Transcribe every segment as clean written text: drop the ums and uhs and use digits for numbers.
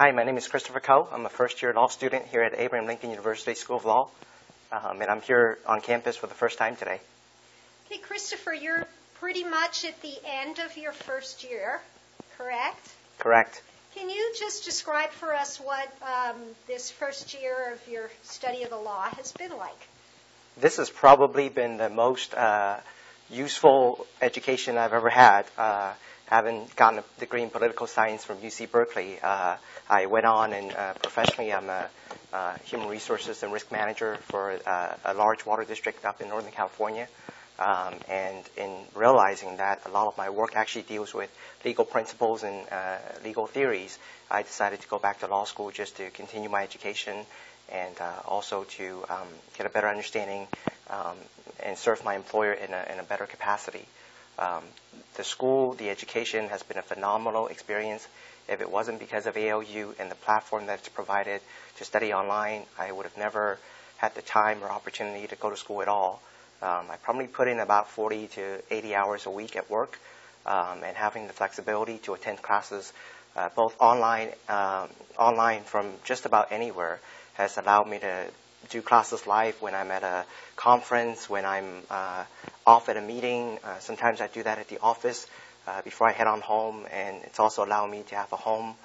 Hi, my name is Christopher Coe. I'm a first-year law student here at Abraham Lincoln University School of Law, and I'm here on campus for the first time today. Hey, Christopher, you're pretty much at the end of your first year, correct? Correct. Can you just describe for us what this first year of your study of the law has been like? This has probably been the most useful education I've ever had. Having gotten a degree in political science from UC Berkeley, I went on and professionally I'm a human resources and risk manager for a large water district up in Northern California. And in realizing that a lot of my work actually deals with legal principles and legal theories, I decided to go back to law school just to continue my education and also to get a better understanding and serve my employer in a better capacity. The school, the education has been a phenomenal experience. If it wasn't because of ALU and the platform that's provided to study online, I would have never had the time or opportunity to go to school at all. I probably put in about 40 to 80 hours a week at work, and having the flexibility to attend classes both online from just about anywhere has allowed me to do classes live when I'm at a conference, when I'm off at a meeting. Sometimes I do that at the office before I head on home, and it's also allowed me to have a home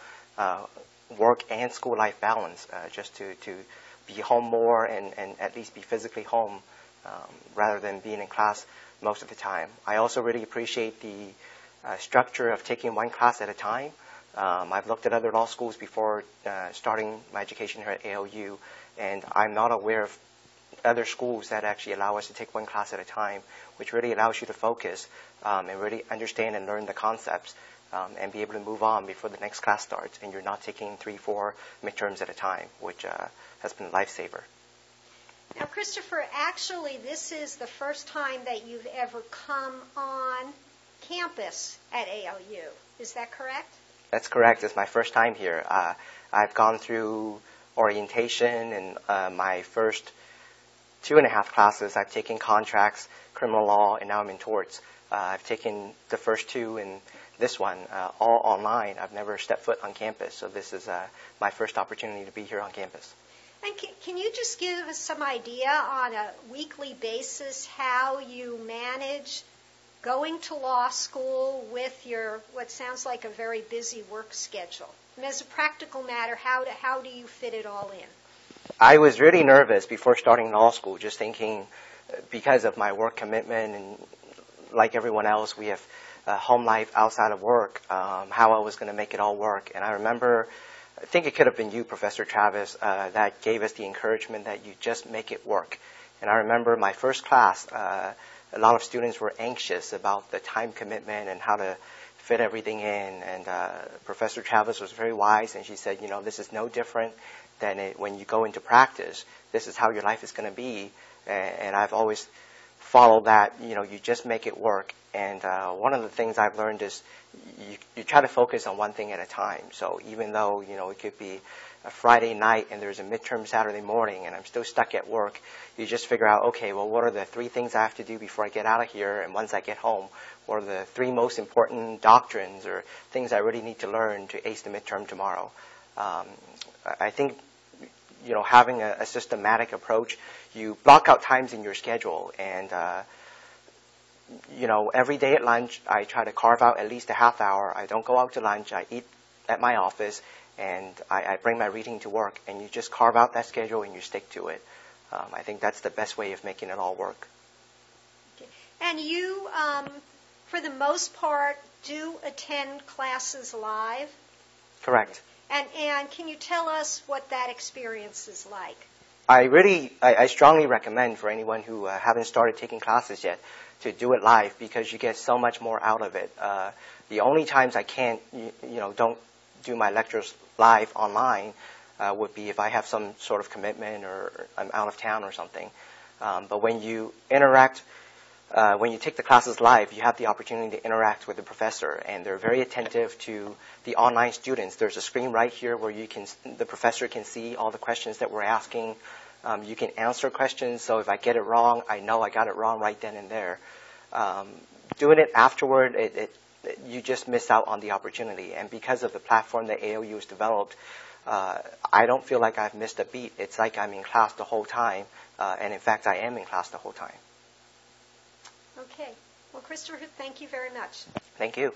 work and school life balance, just to be home more and at least be physically home rather than being in class most of the time. I also really appreciate the structure of taking one class at a time. I've looked at other law schools before starting my education here at ALU, and I'm not aware of other schools that actually allow us to take one class at a time, which really allows you to focus and really understand and learn the concepts and be able to move on before the next class starts, and you're not taking 3-4 midterms at a time, which has been a lifesaver. Now, Christopher, actually, this is the first time that you've ever come on campus at ALU. Is that correct? That's correct. It's my first time here. I've gone through orientation and my first 2.5 classes. I've taken contracts, criminal law, and now I'm in torts. I've taken the first 2 and this one all online. I've never stepped foot on campus, so this is my first opportunity to be here on campus. And can you just give us some idea on a weekly basis how you manage going to law school with your what sounds like a very busy work schedule? And as a practical matter, how do you fit it all in? I was really nervous before starting law school, just thinking because of my work commitment and like everyone else, we have a home life outside of work, how I was going to make it all work. And I remember, I think it could have been you, Professor Travis, that gave us the encouragement that you just make it work. And I remember my first class, a lot of students were anxious about the time commitment and how to fit everything in. And Professor Travis was very wise, and she said, you know, this is no different than when you go into practice. This is how your life is going to be. And I've always followed that, you know, you just make it work. And one of the things I've learned is you try to focus on one thing at a time. So even though, you know, it could be a Friday night and there's a midterm Saturday morning and I'm still stuck at work, you just figure out, okay, well, what are the 3 things I have to do before I get out of here? And once I get home, what are the 3 most important doctrines or things I really need to learn to ace the midterm tomorrow? I think, you know, having a systematic approach, you block out times in your schedule. And, you know, every day at lunch, I try to carve out at least a half hour. I don't go out to lunch. I eat at my office, and I bring my reading to work. And you just carve out that schedule and you stick to it. I think that's the best way of making it all work. Okay. And you, for the most part, do attend classes live? Correct. And can you tell us what that experience is like? I strongly recommend for anyone who haven't started taking classes yet to do it live, because you get so much more out of it. The only times I can't, don't do my lectures live online would be if I have some sort of commitment or I'm out of town or something. But when you interact, when you take the classes live, you have the opportunity to interact with the professor, and they're very attentive to the online students. There's a screen right here where the professor can see all the questions that we're asking. You can answer questions, so if I get it wrong, I know I got it wrong right then and there. Doing it afterward, you just miss out on the opportunity. And because of the platform that AOU has developed, I don't feel like I've missed a beat. It's like I'm in class the whole time, and in fact, I am in class the whole time. Okay. Well, Christopher, thank you very much. Thank you.